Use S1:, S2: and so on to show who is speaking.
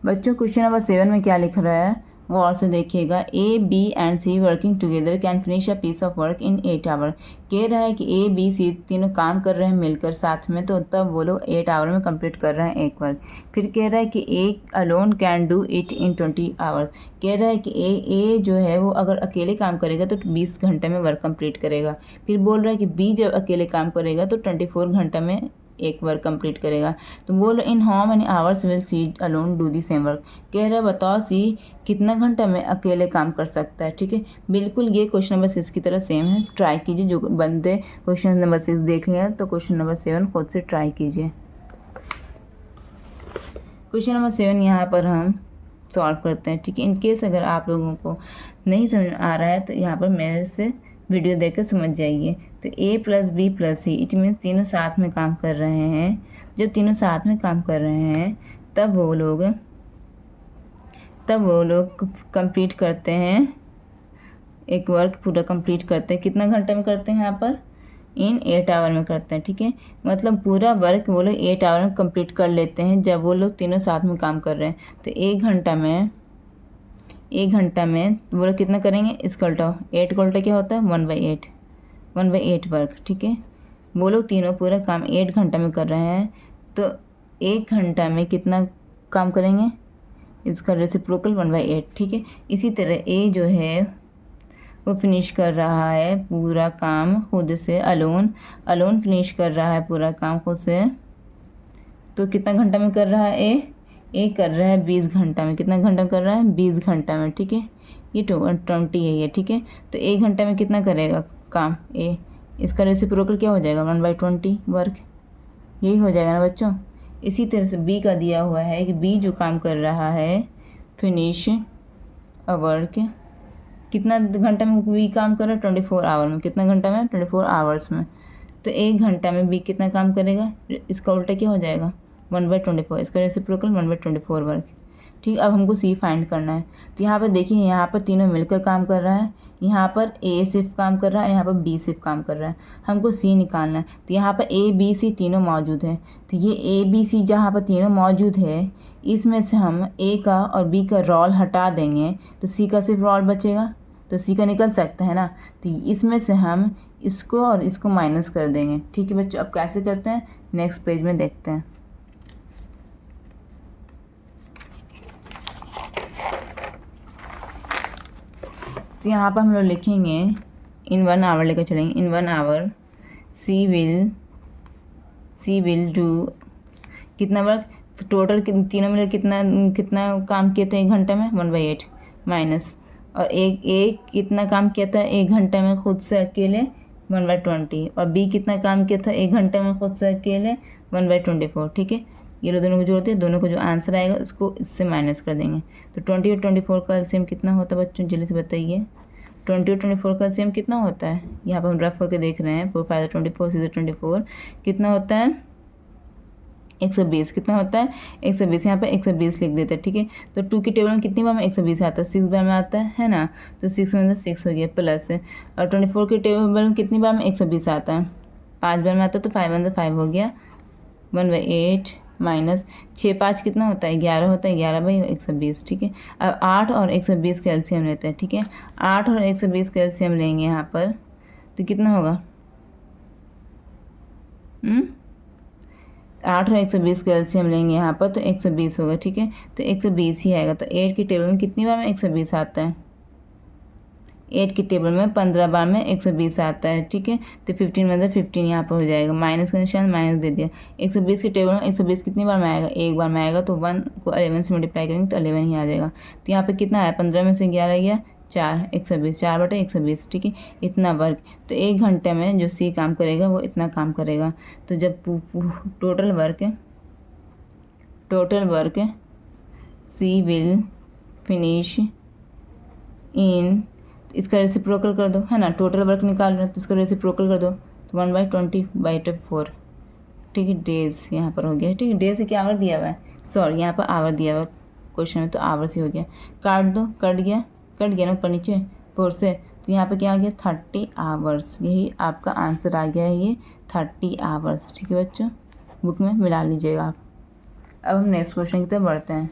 S1: बच्चों question number 7 में क्या लिख रहा है गौर से देखिएगा। A B and C working together can finish a piece of work in 8 hour. कह रहा है कि ए बी सी तीनों काम कर रहे हैं मिलकर साथ में, तो तब वो लोग 8 आवर में कंप्लीट कर रहे हैं एक वर्क। फिर कह रहा है कि A alone can do it in 20 hours. कह रहा है कि ए जो है वो अगर अकेले काम करेगा तो 20 घंटे में वर्क कंप्लीट करेगा। फिर बोल रहा है कि बी जब अकेले काम करेगा तो 24 घंटे में एक वर्क कंप्लीट करेगा। तो बोल रहे in how many hours will C alone do the same work. कह रहा है बताओ सी कितना घंटा में अकेले काम कर सकता है। ठीक है, बिल्कुल ये क्वेश्चन नंबर 6 की तरह सेम है। ट्राई कीजिए, जो बंदे क्वेश्चन नंबर 6 देख लिया तो क्वेश्चन नंबर 7 खुद से ट्राई कीजिए। क्वेश्चन नंबर 7 यहाँ पर हम सॉल्व करते हैं। ठीक है, इनकेस अगर आप लोगों को नहीं समझ आ रहा है तो यहाँ पर मेरे से वीडियो देखकर समझ जाइए। तो A plus B plus C it means तीनों साथ में काम कर रहे हैं। जब तीनों साथ में काम कर रहे हैं तब वो लोग कंप्लीट करते हैं, एक वर्क पूरा कंप्लीट करते हैं। कितना घंटे में करते हैं यहाँ पर? इन 8 आवर में करते हैं। ठीक है, मतलब पूरा वर्क वो लोग 8 आवर में कंप्लीट कर लेते हैं जब वो लोग तीनों साथ में काम कर रहे हैं। तो एक घंटा में वो लोग कितना करेंगे? इसका उल्टा 8 का उल्टा क्या होता है? 1/8 वर्क। ठीक है, वो लोग तीनों पूरा काम 8 घंटा में कर रहे हैं, तो एक घंटा में कितना काम करेंगे? इसका रेसिप्रोकल 1/8। ठीक है, इसी तरह ए जो है वो फिनिश कर रहा है पूरा काम खुद से, अलोन फिनिश कर रहा है पूरा काम खुद से। तो कितना घंटा में कर रहा है? ए कर रहा है 20 घंटा में। कितना घंटा कर रहा है? 20 घंटा में। ठीक है, ये 20 है ये। ठीक है, तो एक घंटे में कितना करेगा काम ए? इसका रेसिप्रोकल क्या हो जाएगा? 1/20 वर्क। यही हो जाएगा ना बच्चों। इसी तरह से बी का दिया हुआ है कि बी जो काम कर रहा है फिनिश अ वर्क, कितना घंटा में बी काम कर रहा है? 24 आवर में। कितना घंटा में? 24 आवर्स में। तो एक घंटा में बी कितना काम करेगा? इसका उल्टा क्या हो जाएगा? 1/24। इसका रेसिप्रोकल 1/24 वर्क। ठीक, अब हमको सी फाइंड करना है। तो यहाँ पर देखिए, यहाँ पर तीनों मिलकर काम कर रहा है, यहाँ पर ए सिर्फ काम कर रहा है, यहाँ पर बी सिर्फ काम कर रहा है। हमको सी निकालना है। तो यहाँ पर ए बी सी तीनों मौजूद है। तो ये ए बी सी जहाँ पर तीनों मौजूद है, इसमें से हम ए का और बी का रोल हटा देंगे तो सी का सिर्फ रोल बचेगा। तो सी का निकल सकता है ना। तो इसमें से हम इसको और इसको माइनस कर देंगे। ठीक है बच्चों, अब कैसे करते हैं नेक्स्ट पेज में देखते हैं। तो यहाँ पर हम लोग लिखेंगे इन 1 आवर लेकर चलेंगे। इन 1 आवर सी विल डू कितना वर्क? तो टोटल तीनों मिलकर कितना काम किए थे एक घंटे में? 1/8 माइनस, और एक कितना काम किया था एक घंटे में खुद से अकेले? 1/20। और बी कितना काम किया था एक घंटे में खुद से अकेले? 1/24। ठीक है, ये लोग दोनों को जोड़ते हैं, दोनों को जो आंसर आएगा उसको इससे माइनस कर देंगे। तो 20 और 24 का एलसीएम कितना होता है बच्चों? जल्दी से बताइए। 20 और 24 का एलसीएम कितना होता है? यहाँ पर हम रफ करके देख रहे हैं। 4 5 24 6 24 कितना होता है? 120। कितना होता है? 120। यहाँ पे 120 लिख देते हैं। ठीक है, तो 2 की टेबल में कितनी बार में 120 आता है? 6 बार में आता है ना। तो 6 में 6 हो गया प्लस, और 24 की टेबल में कितनी बार में 120 आता है? 5 बार में आता है, तो 5 में 5 हो गया 1/8 माइनस 6 5 कितना होता है? 11 होता है। 11/120। ठीक है, अब 8 और 120 का एलसीएम लेते हैं। ठीक है, 8 और 120 का एलसीएम लेंगे यहाँ पर, तो कितना होगा? 8 और 120 का एलसीएम लेंगे यहाँ पर, तो 120 होगा। ठीक है, तो 120 ही आएगा। तो 8 की टेबल में कितनी बार में 120 आता है? 8 की टेबल में 15 बार में 120 आता है। ठीक है, तो 15 मतलब 15 यहाँ पर हो जाएगा। माइनस का निशान माइनस दे दिया। 120 की टेबल में 120 कितनी बार में आएगा? एक बार में आएगा, तो 1 को 11 से मल्टीप्लाई करेंगे तो 11 ही आ जाएगा। तो यहाँ पर कितना आया? 15 में से 11 गया 4, 120, 4/120। ठीक है, इतना वर्क। तो एक घंटे में जो सी काम करेगा वो इतना काम करेगा। तो जब total work C will finish in, इसका रेसिप्रोकल कर दो, है ना। टोटल वर्क निकाल रहे हो तो इसका रेसिप्रोकल कर दो, तो 1/20/4। ठीक है, डेज यहाँ पर हो गया। ठीक है, डेज से क्या आवर दिया हुआ है? सॉरी, यहाँ पर आवर दिया हुआ है क्वेश्चन में, तो आवर से हो गया। काट दो, कट गया ना ऊपर नीचे 4 से। तो यहाँ पे क्या आ गया? 30 आवर्स। यही आपका आंसर आ गया है, ये 30 आवर्स। ठीक है बच्चों, बुक में मिला लीजिएगा आप। अब हम नेक्स्ट क्वेश्चन की तरफ बढ़ते हैं।